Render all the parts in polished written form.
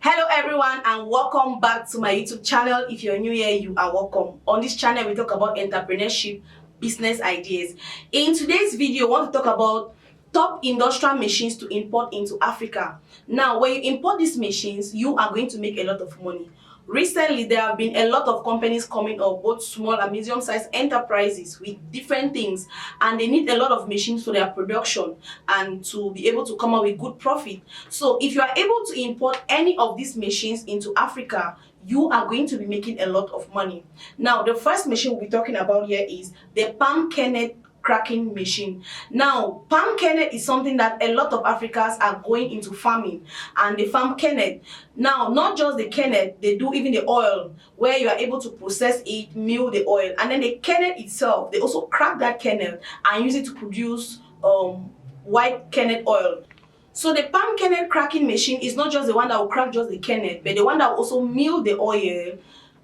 Hello everyone and welcome back to my YouTube channel. If you're new here, you are welcome. On this channel we talk about entrepreneurship, business ideas. In today's video I want to talk about top industrial machines to import into Africa. Now when you import these machines, you are going to make a lot of money. Recently there have been a lot of companies coming up, both small and medium-sized enterprises with different things, and they need a lot of machines for their production and to be able to come up with good profit. So if you are able to import any of these machines into Africa, you are going to be making a lot of money. Now the first machine we'll be talking about here is the palm kernel cracking machine. Now palm kernel is something that a lot of Africans are going into farming, and they farm kernel. Now not just the kernel, they do even the oil, where you are able to process it, mill the oil, and then the kernel itself, they also crack that kernel and use it to produce white kernel oil. So the palm kernel cracking machine is not just the one that will crack just the kernel, but the one that will also mill the oil,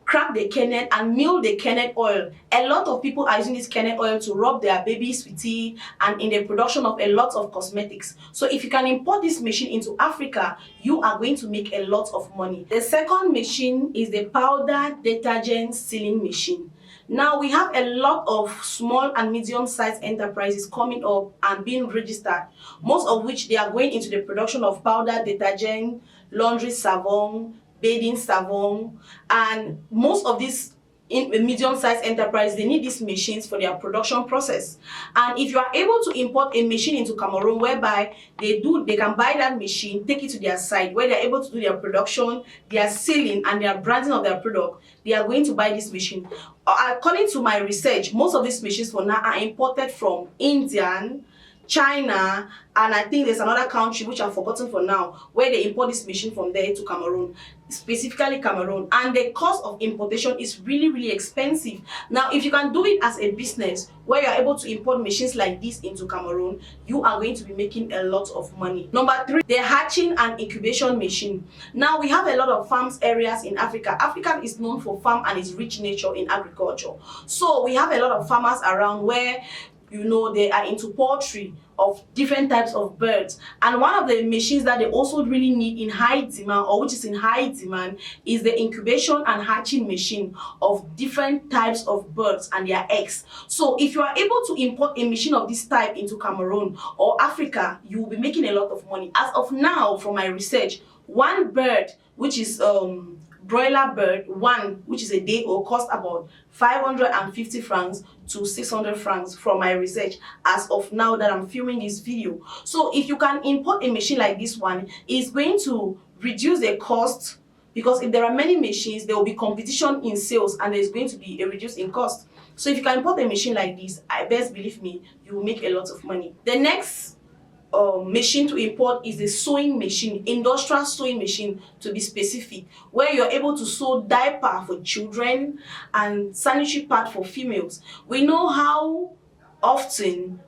crack the kernel and mill the kernel oil. A lot of people are using this kernel oil to rub their babies with tea and in the production of a lot of cosmetics. So if you can import this machine into Africa, you are going to make a lot of money. The second machine is the powder detergent sealing machine. Now we have a lot of small and medium-sized enterprises coming up and being registered, most of which they are going into the production of powder detergent, laundry savon, bathing savon, and most of these in medium-sized enterprise, they need these machines for their production process. And if you are able to import a machine into Cameroon whereby they can buy that machine, take it to their site where they're able to do their production, their selling and their branding of their product, they are going to buy this machine. According to my research, most of these machines for now are imported from India, China, and I think there's another country which I've forgotten for now, where they import this machine from there to Cameroon, specifically Cameroon, and the cost of importation is really expensive. Now if you can do it as a business where you're able to import machines like this into Cameroon, you are going to be making a lot of money. Number 3, the hatching and incubation machine. Now we have a lot of farms areas in Africa. Africa is known for farm and its rich nature in agriculture. So we have a lot of farmers around where they are into poultry of different types of birds, and one of the machines that they also really need in high demand, or which is in high demand, is the incubation and hatching machine of different types of birds and their eggs. So if you are able to import a machine of this type into Cameroon or Africa, you will be making a lot of money. As of now, from my research, one bird, which is broiler bird, one which is a day, will cost about 550 francs to 600 francs from my research as of now that I'm filming this video. So if you can import a machine like this one, it's going to reduce the cost, because if there are many machines, there will be competition in sales and there's going to be a reduce in cost. So if you can import a machine like this, I best believe me, you will make a lot of money. The next machine to import is the sewing machine, industrial sewing machine to be specific, where you're able to sew diaper for children and sanitary pad for females. We know how often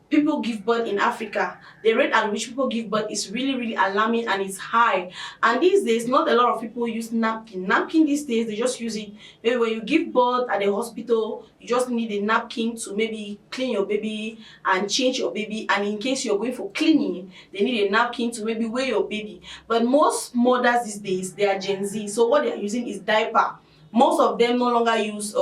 people give birth in Africa. The rate at which people give birth is really alarming and it's high. And these days, not a lot of people use napkin. Napkin these days, they just use it maybe when you give birth at the hospital. You just need a napkin to maybe clean your baby and change your baby. And in case you're going for cleaning, they need a napkin to maybe weigh your baby. But most mothers these days, they are Gen Z. So what they are using is diaper. Most of them no longer use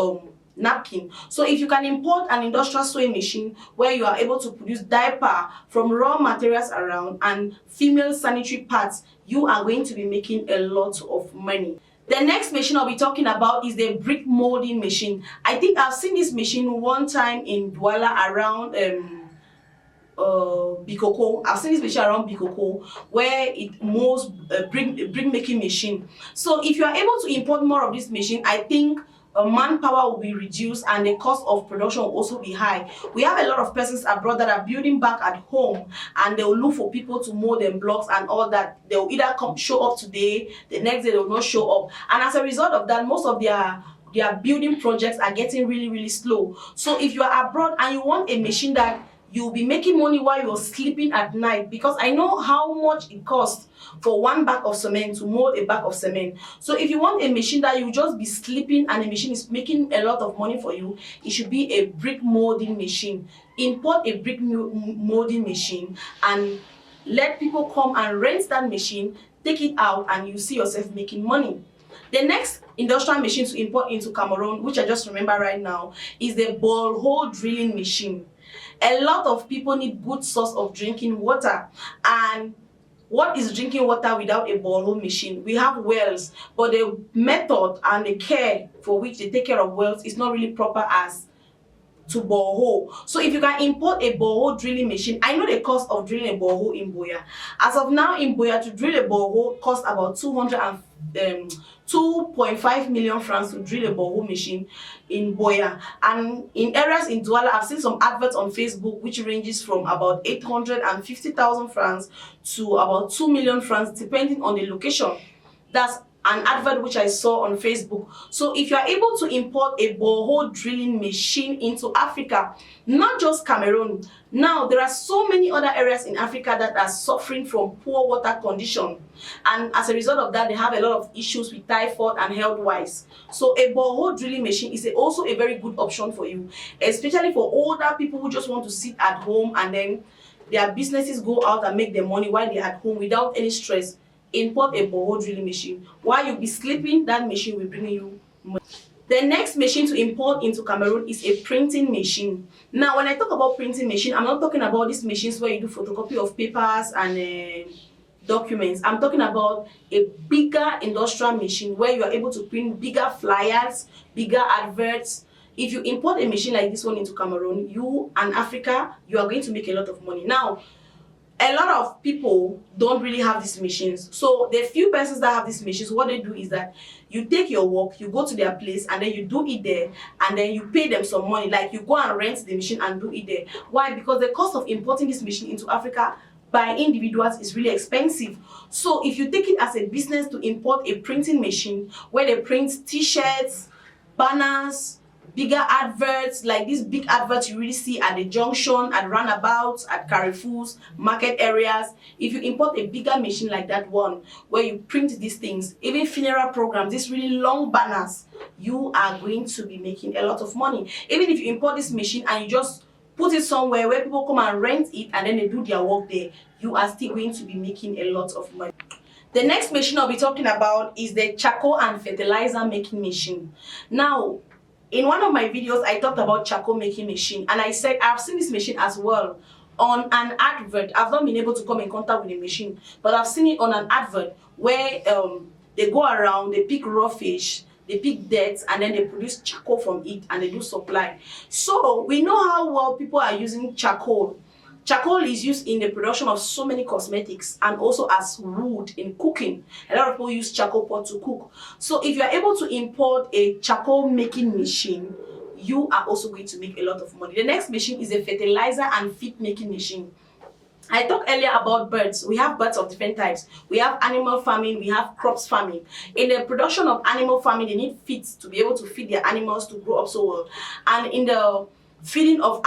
napkin. So if you can import an industrial sewing machine where you are able to produce diaper from raw materials around and female sanitary pads, you are going to be making a lot of money. The next machine I'll be talking about is the brick molding machine. I think I've seen this machine one time in Douala around Bikoko. I've seen this machine around Bikoko where it molds brick making machine. So if you are able to import more of this machine, I think manpower will be reduced and the cost of production will also be high. We have a lot of persons abroad that are building back at home, and they will look for people to mold them blocks and all that. They will either come show up today, the next day they will not show up, and as a result of that, most of their building projects are getting really slow. So if you are abroad and you want a machine that you'll be making money while you're sleeping at night, because I know how much it costs for one bag of cement to mold a bag of cement. So if you want a machine that you just be sleeping and the machine is making a lot of money for you, it should be a brick molding machine. Import a brick molding machine and let people come and rent that machine. take it out and you see yourself making money. The next industrial machine to import into Cameroon, which I just remember right now, is the borehole drilling machine. A lot of people need good source of drinking water, and what is drinking water without a borehole machine? We have wells, but the method and the care for which they take care of wells is not really proper as to borehole. So if you can import a borehole drilling machine, I know the cost of drilling a borehole in Boya. As of now in Boya, to drill a borehole costs about 2.5 million francs to drill a borehole machine in Boya. And in areas in Douala, I've seen some adverts on Facebook which ranges from about 850,000 francs to about 2 million francs depending on the location. That's an advert which I saw on Facebook. So if you are able to import a borehole drilling machine into Africa, not just Cameroon, now there are so many other areas in Africa that are suffering from poor water condition, and as a result of that they have a lot of issues with typhoid and health wise. So a borehole drilling machine is also a very good option for you, especially for older people who just want to sit at home and then their businesses go out and make their money while they're at home without any stress. Import a borehole drilling machine. While you be sleeping, that machine will bring you money. The next machine to import into Cameroon is a printing machine. Now, when I talk about printing machine, I'm not talking about these machines where you do photocopy of papers and documents. I'm talking about a bigger industrial machine where you are able to print bigger flyers, bigger adverts. If you import a machine like this one into Cameroon, you and Africa, you are going to make a lot of money. Now, a lot of people don't really have these machines. So the few persons that have these machines, what they do is that you take your work, you go to their place and then you do it there, and then you pay them some money. Like you go and rent the machine and do it there. Why? Because the cost of importing this machine into Africa by individuals is really expensive. So if you take it as a business to import a printing machine where they print t-shirts, banners, bigger adverts, like these big adverts you really see at the junction, at roundabouts, at Carrefours, market areas. If you import a bigger machine like that one, where you print these things, even funeral programs, these really long banners, you are going to be making a lot of money. Even if you import this machine and you just put it somewhere where people come and rent it and then they do their work there, you are still going to be making a lot of money. The next machine I'll be talking about is the charcoal and fertilizer making machine. Now, in one of my videos, I talked about charcoal making machine, and I said I've seen this machine as well on an advert. I've not been able to come in contact with the machine, but I've seen it on an advert where they go around, they pick raw fish, they pick dirt, and then they produce charcoal from it and they do supply. So we know how well people are using charcoal. Charcoal is used in the production of so many cosmetics and also as wood in cooking. A lot of people use charcoal pot to cook. So if you are able to import a charcoal making machine, you are also going to make a lot of money. The next machine is a fertilizer and feed making machine. I talked earlier about birds. We have birds of different types. We have animal farming, we have crops farming. In the production of animal farming, they need feeds to be able to feed their animals to grow up so well. And in the feeding of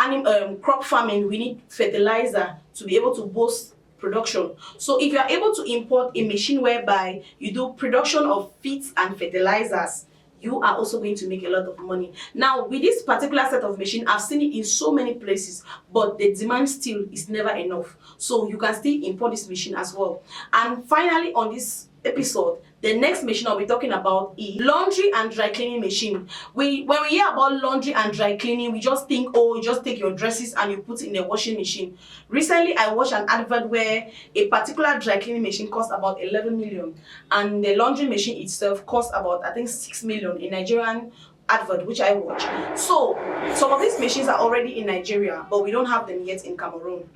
crop farming, we need fertilizer to be able to boost production. So if you are able to import a machine whereby you do production of feeds and fertilizers, you are also going to make a lot of money. Now, with this particular set of machine, I've seen it in so many places, but the demand still is never enough. So you can still import this machine as well. And finally, on this episode, the next machine I'll be talking about is laundry and dry cleaning machine. When we hear about laundry and dry cleaning, we just think, oh, you just take your dresses and you put it in a washing machine. Recently, I watched an advert where a particular dry cleaning machine cost about 11 million, and the laundry machine itself cost about, I think, 6 million in Nigerian advert which I watched. So some of these machines are already in Nigeria, but we don't have them yet in Cameroon.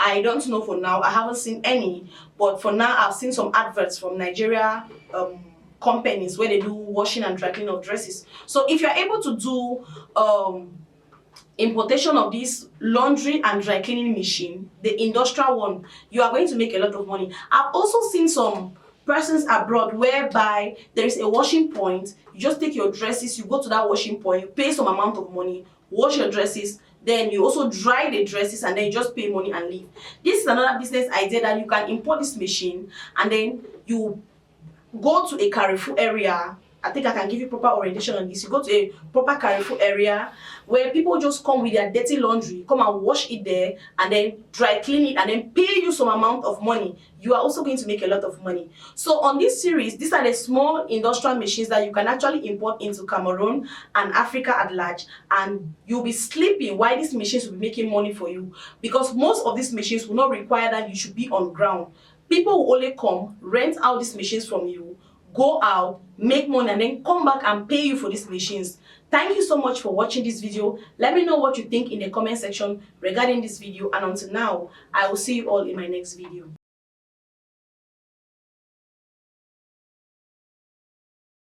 I don't know for now. I haven't seen any, but for now I've seen some adverts from Nigeria companies where they do washing and dry cleaning of dresses. So if you're able to do importation of this laundry and dry cleaning machine, the industrial one, you are going to make a lot of money. I've also seen some persons abroad whereby there is a washing point. You just take your dresses, you go to that washing point, you pay some amount of money, wash your dresses, then you also dry the dresses, and then you just pay money and leave. This is another business idea, that you can import this machine and then you go to a Carrefour area, I think I can give you proper orientation on this. You go to a proper Carrefour area where people just come with their dirty laundry, come and wash it there, and then dry clean it, and then pay you some amount of money. You are also going to make a lot of money. So on this series, these are the small industrial machines that you can actually import into Cameroon and Africa at large, and you'll be sleeping while these machines will be making money for you, because most of these machines will not require that you should be on ground. People will only come, rent out these machines from you, go out, make money, and then come back and pay you for these machines. Thank you so much for watching this video. Let me know what you think in the comment section regarding this video, and until now, I will see you all in my next video.